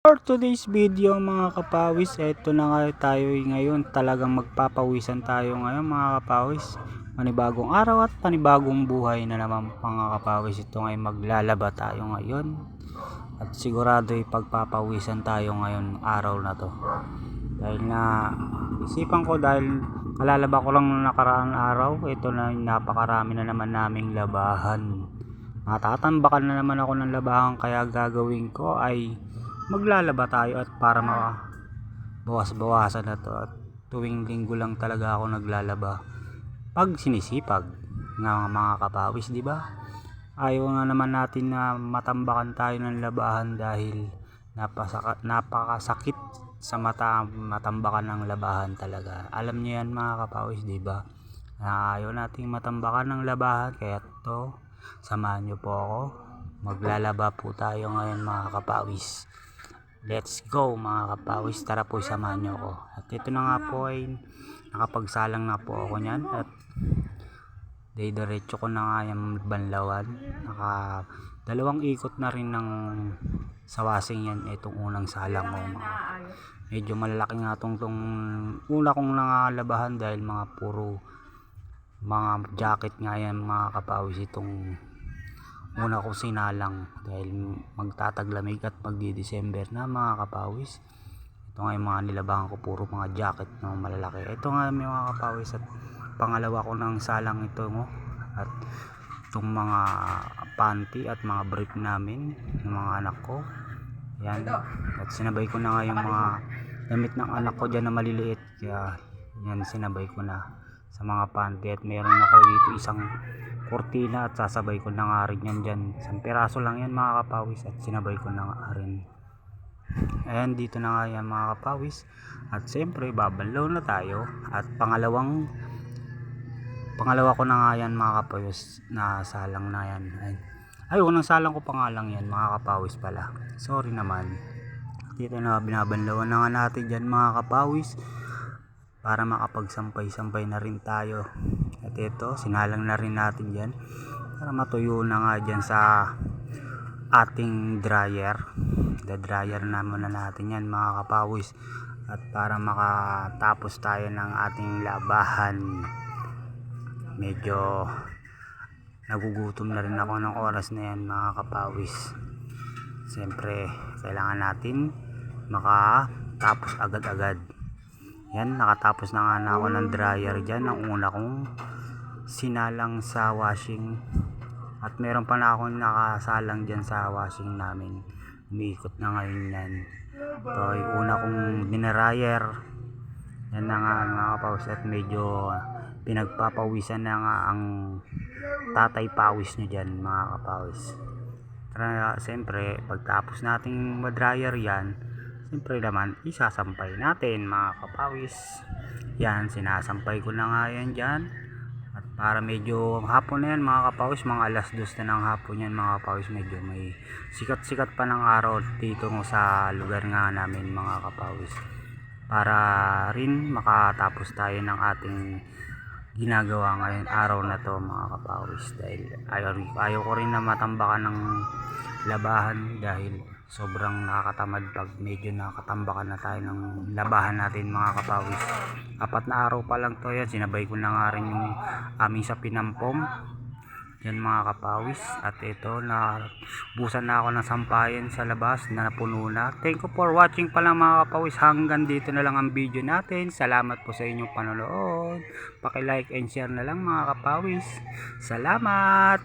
For today's video mga kapawis, eto na nga tayo ngayon. Talagang magpapawisan tayo ngayon mga kapawis. Panibagong araw at panibagong buhay na naman mga kapawis. Ito ngayon maglalaba tayo ngayon. At sigurado pagpapawisan tayo ngayon araw na to. Dahil na isipan ko dahil kalalaba ko lang nakaraang araw. Ito na napakarami na naman naming labahan. Matatambakan na naman ako ng labahan, kaya gagawin ko ay maglalaba tayo at para mabawas-bawasan na to. At tuwing linggo lang talaga ako naglalaba pag sinisipag ng mga kapawis, di ba? Ayaw nga naman natin na matambakan tayo ng labahan dahil napakasakit sa mata matambakan ng labahan talaga. Alam niyo yan mga kapawis, di ba? Ayaw nating matambakan ng labahan, kaya to samahan niyo po ako. Maglalaba po tayo ngayon mga kapawis. Let's go mga kapawis, tara po samahan niyo ako. At ito na nga po ay nakapagsalang na po ako niyan at diretso ko na nga yung banlawan. Dalawang ikot na rin ng sawasing yan itong unang salang ko. Medyo malalaki nga tong una kong nangalabahan dahil mga jacket nga yan mga kapawis itong una ko sinalang dahil magtataglamig at magdi-December na mga kapawis. Ito nga yung mga nilabahan ko, puro mga jacket na malalaki. Ito nga yung mga kapawis at pangalawa ko ng salang ito mo. At itong mga panty at mga brief namin ng mga anak ko. Yan. At sinabay ko na nga yung mga damit ng anak ko dyan na maliliit. Kaya yan sinabay ko na sa mga panty. At meron ako dito isang kortina at sasabay ko na nga rin yan dyan. Isang piraso lang yan mga kapawis at sinabay ko na nga rin. Ayan, dito na nga yan mga kapawis. At siyempre babanlaw na tayo. At pangalawa ko na nga yan mga kapawis na salang na yan. Ay, unang salang ko pa nga lang yan mga kapawis pala. Sorry naman. Dito na binabanlawan na nga natin dyan mga kapawis para makapagsampay-sampay na rin tayo. At ito, sinalang na rin natin dyan para matuyo na nga dyan sa ating dryer. The-dryer na muna natin yan mga kapawis. At para makatapos tayo ng ating labahan. Medyo nagugutom na rin ako ng oras na yan mga kapawis. Siyempre, kailangan natin makatapos agad-agad. Yan, nakatapos na nga ako ng dryer dyan. Ang una kong sinalang sa washing. At meron pa na akong nakasalang dyan sa washing namin. Umiikot na ngayon yan. Ito ay una kong dinryer. Yan na nga mga kapawis. At medyo pinagpapawisan na nga ang tatay pawis nyo dyan mga kapawis. Tara, siyempre pagtapos nating madryer yan, siyempre naman isasampay natin mga kapawis. Yan, sinasampay ko na nga yan dyan. At para medyo hapon na yan mga kapawis, mga alas 2 na ng hapon yan mga kapawis. Medyo may sikat-sikat pa ng araw dito sa lugar nga namin mga kapawis. Para rin makatapos tayo ng ating ginagawa ngayon araw na to mga kapawis. Dahil ayaw ko rin na matambakan ng labahan dahil sobrang nakakatamad pag medyo nakatambakan na tayo ng labahan natin mga kapawis. 4 na araw pa lang to yan. Sinabay ko na nga rin yung aming sa pinampom yan mga kapawis. At ito na busan na ako ng sampayan sa labas na napuno na. Thank you for watching pala mga kapawis. Hanggang dito na lang ang video natin. Salamat po sa inyong panonood. Paki-like and share na lang mga kapawis. Salamat.